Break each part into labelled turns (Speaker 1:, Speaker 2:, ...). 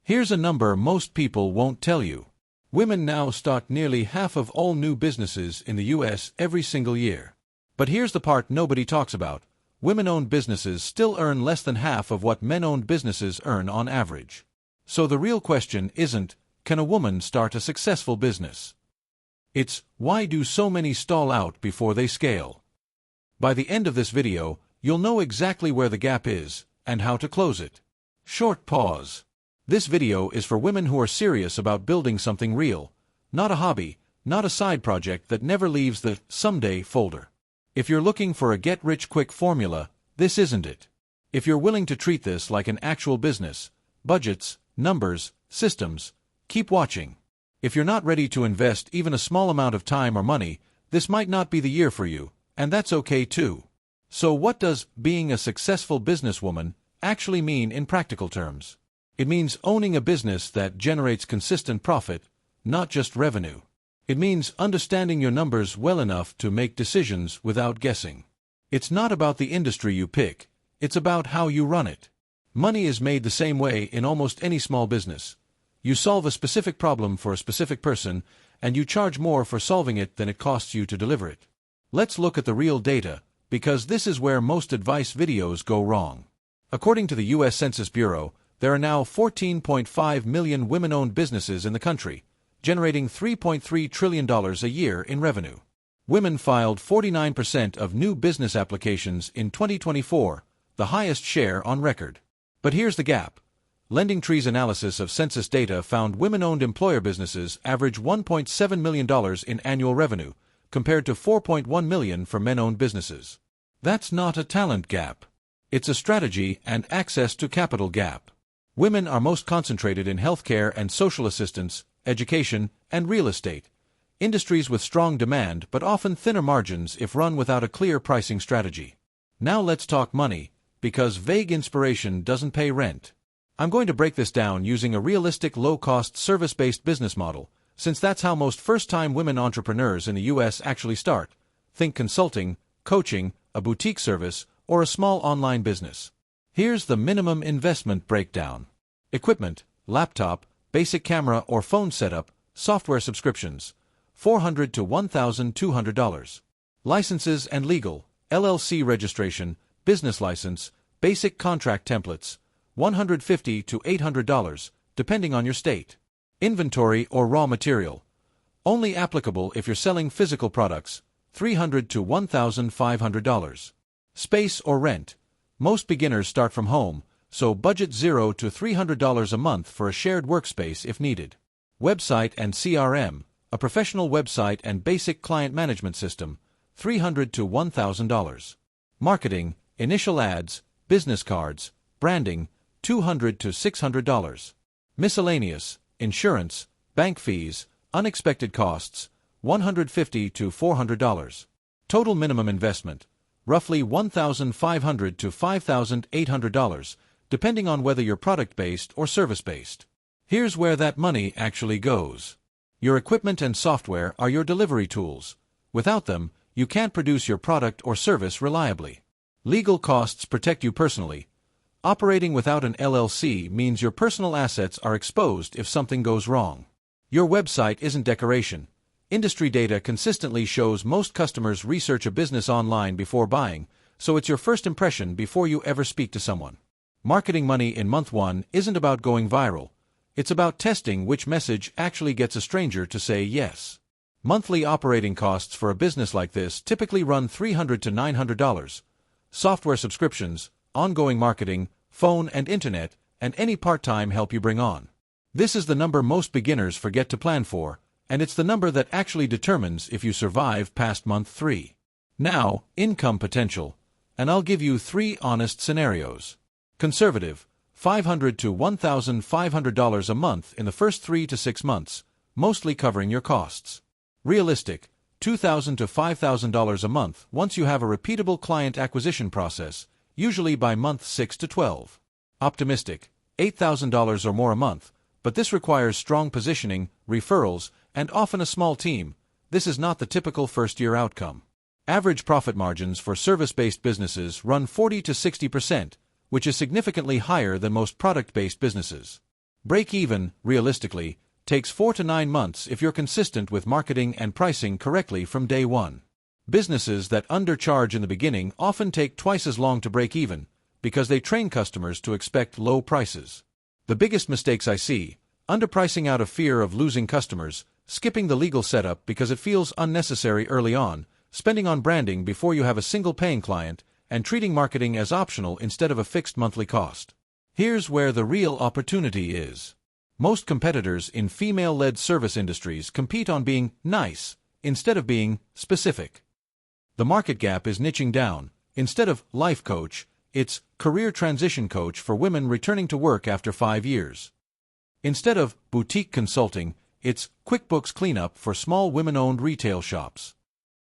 Speaker 1: Here's a number most people won't tell you. Women now stock nearly half of all new businesses in the U.S. every single year. But here's the part nobody talks about. Women-owned businesses still earn less than half of what men-owned businesses earn on average. So the real question isn't, can a woman start a successful business? It's, why do so many stall out before they scale? By the end of this video, you'll know exactly where the gap is and how to close it. Short pause. This video is for women who are serious about building something real, not a hobby, not a side project that never leaves the someday folder. If you're looking for a get-rich-quick formula, this isn't it. If you're willing to treat this like an actual business, budgets, numbers, systems, keep watching. If you're not ready to invest even a small amount of time or money, this might not be the year for you, and that's okay too. So what does being a successful businesswoman actually mean in practical terms? It means owning a business that generates consistent profit, not just revenue. It means understanding your numbers well enough to make decisions without guessing. It's not about the industry you pick, it's about how you run it. Money is made the same way in almost any small business. You solve a specific problem for a specific person, and you charge more for solving it than it costs you to deliver it. Let's look at the real data, because this is where most advice videos go wrong. According to the U.S. Census Bureau, there are now 14.5 million women-owned businesses in the country, generating $3.3 trillion a year in revenue. Women filed 49% of new business applications in 2024, the highest share on record. But here's the gap. LendingTree's analysis of census data found women-owned employer businesses average $1.7 million in annual revenue, compared to $4.1 million for men-owned businesses. That's not a talent gap. It's a strategy and access to capital gap. Women are most concentrated in healthcare and social assistance, education, and real estate, industries with strong demand but often thinner margins if run without a clear pricing strategy. Now let's talk money, because vague inspiration doesn't pay rent. I'm going to break this down using a realistic low-cost service-based business model, since that's how most first-time women entrepreneurs in the U.S. actually start. Think consulting, coaching, a boutique service, or a small online business. Here's the minimum investment breakdown. Equipment, laptop, basic camera or phone setup, software subscriptions, $400 to $1,200. Licenses and legal, LLC registration, business license, basic contract templates, $150 to $800, depending on your state. Inventory or raw material, only applicable if you're selling physical products, $300 to $1,500. Space or rent, most beginners start from home, so budget $0 to $300 a month for a shared workspace if needed. Website and CRM, a professional website and basic client management system, $300 to $1,000. Marketing, initial ads, business cards, branding, $200 to $600. Miscellaneous, insurance, bank fees, unexpected costs, $150 to $400. Total minimum investment, roughly $1,500 to $5,800, depending on whether you're product-based or service-based. Here's where that money actually goes. Your equipment and software are your delivery tools. Without them, you can't produce your product or service reliably. Legal costs protect you personally. Operating without an LLC means your personal assets are exposed if something goes wrong. Your website isn't decoration. Industry data consistently shows most customers research a business online before buying, so it's your first impression before you ever speak to someone. Marketing money in month one isn't about going viral. It's about testing which message actually gets a stranger to say yes. Monthly operating costs for a business like this typically run $300 to $900. Software subscriptions, ongoing marketing, phone and internet, and any part-time help you bring on. This is the number most beginners forget to plan for, and it's the number that actually determines if you survive past month 3. Now, income potential, and I'll give you 3 honest scenarios. Conservative, $500 to $1,500 a month in the first 3 to 6 months, mostly covering your costs. Realistic, $2,000 to $5,000 a month once you have a repeatable client acquisition process, usually by month 6 to 12. Optimistic, $8,000 or more a month, but this requires strong positioning, referrals, and often a small team. This is not the typical first-year outcome. Average profit margins for service-based businesses run 40 to 60%, which is significantly higher than most product-based businesses. Break even, realistically, takes 4 to 9 months if you're consistent with marketing and pricing correctly from day one. Businesses that undercharge in the beginning often take twice as long to break even, because they train customers to expect low prices. The biggest mistakes I see: underpricing out of fear of losing customers, skipping the legal setup because it feels unnecessary early on, spending on branding before you have a single paying client, and treating marketing as optional instead of a fixed monthly cost. Here's where the real opportunity is. Most competitors in female-led service industries compete on being nice instead of being specific. The market gap is niching down. Instead of life coach, it's career transition coach for women returning to work after 5 years. Instead of boutique consulting, it's QuickBooks cleanup for small women-owned retail shops.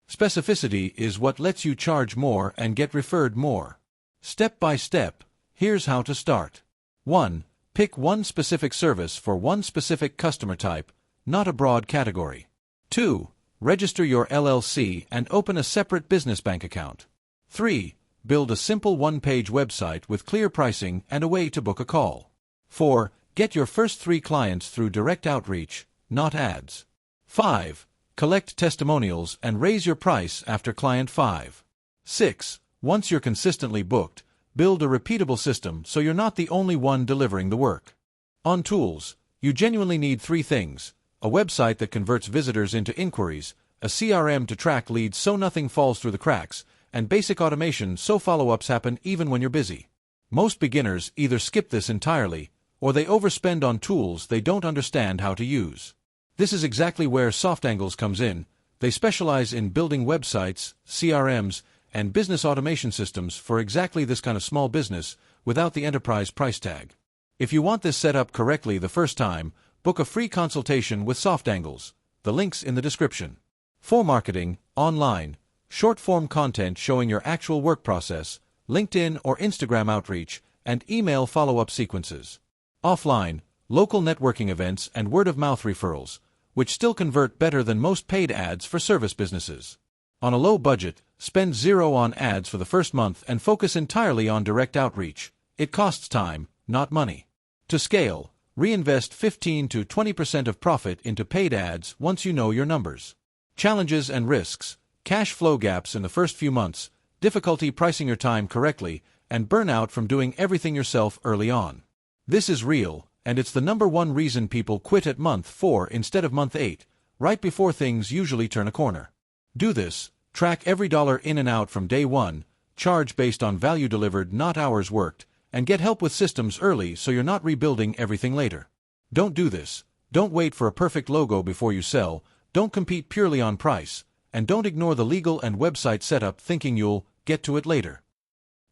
Speaker 1: Specificity is what lets you charge more and get referred more. Step by step, here's how to start. 1. Pick one specific service for one specific customer type, not a broad category. 2. Register your LLC and open a separate business bank account. 3. Build a simple one-page website with clear pricing and a way to book a call. 4. Get your first 3 clients through direct outreach, not ads. 5. Collect testimonials and raise your price after client 5. 6. Once you're consistently booked, build a repeatable system so you're not the only one delivering the work. On tools, you genuinely need 3 things: a website that converts visitors into inquiries, a CRM to track leads so nothing falls through the cracks, and basic automation so follow-ups happen even when you're busy. Most beginners either skip this entirely, or they overspend on tools they don't understand how to use. This is exactly where SoftAngles comes in. They specialize in building websites, CRMs, and business automation systems for exactly this kind of small business without the enterprise price tag. If you want this set up correctly the first time, book a free consultation with SoftAngles. The link's in the description. For marketing, online, short-form content showing your actual work process, LinkedIn or Instagram outreach, and email follow-up sequences. Offline, local networking events and word-of-mouth referrals, which still convert better than most paid ads for service businesses. On a low budget, spend 0 on ads for the first month and focus entirely on direct outreach. It costs time, not money. To scale, reinvest 15 to 20% of profit into paid ads once you know your numbers. Challenges and risks: cash flow gaps in the first few months, difficulty pricing your time correctly, and burnout from doing everything yourself early on. This is real, and it's the #1 reason people quit at month 4 instead of month 8, right before things usually turn a corner. Do this: track every dollar in and out from day one, charge based on value delivered, not hours worked, and get help with systems early so you're not rebuilding everything later. Don't do this. Don't wait for a perfect logo before you sell, don't compete purely on price, and don't ignore the legal and website setup thinking you'll get to it later.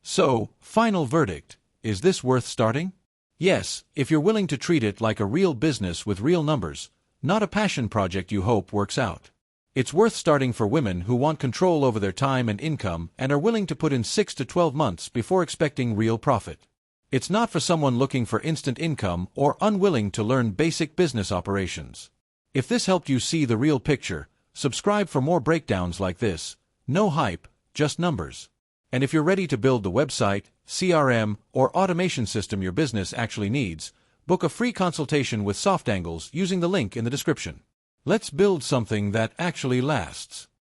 Speaker 1: So, final verdict: is this worth starting? Yes, if you're willing to treat it like a real business with real numbers, not a passion project you hope works out. It's worth starting for women who want control over their time and income and are willing to put in 6 to 12 months before expecting real profit. It's not for someone looking for instant income or unwilling to learn basic business operations. If this helped you see the real picture, subscribe for more breakdowns like this. No hype, just numbers. And if you're ready to build the website, CRM, or automation system your business actually needs, book a free consultation with SoftAngles using the link in the description. Let's build something that actually lasts.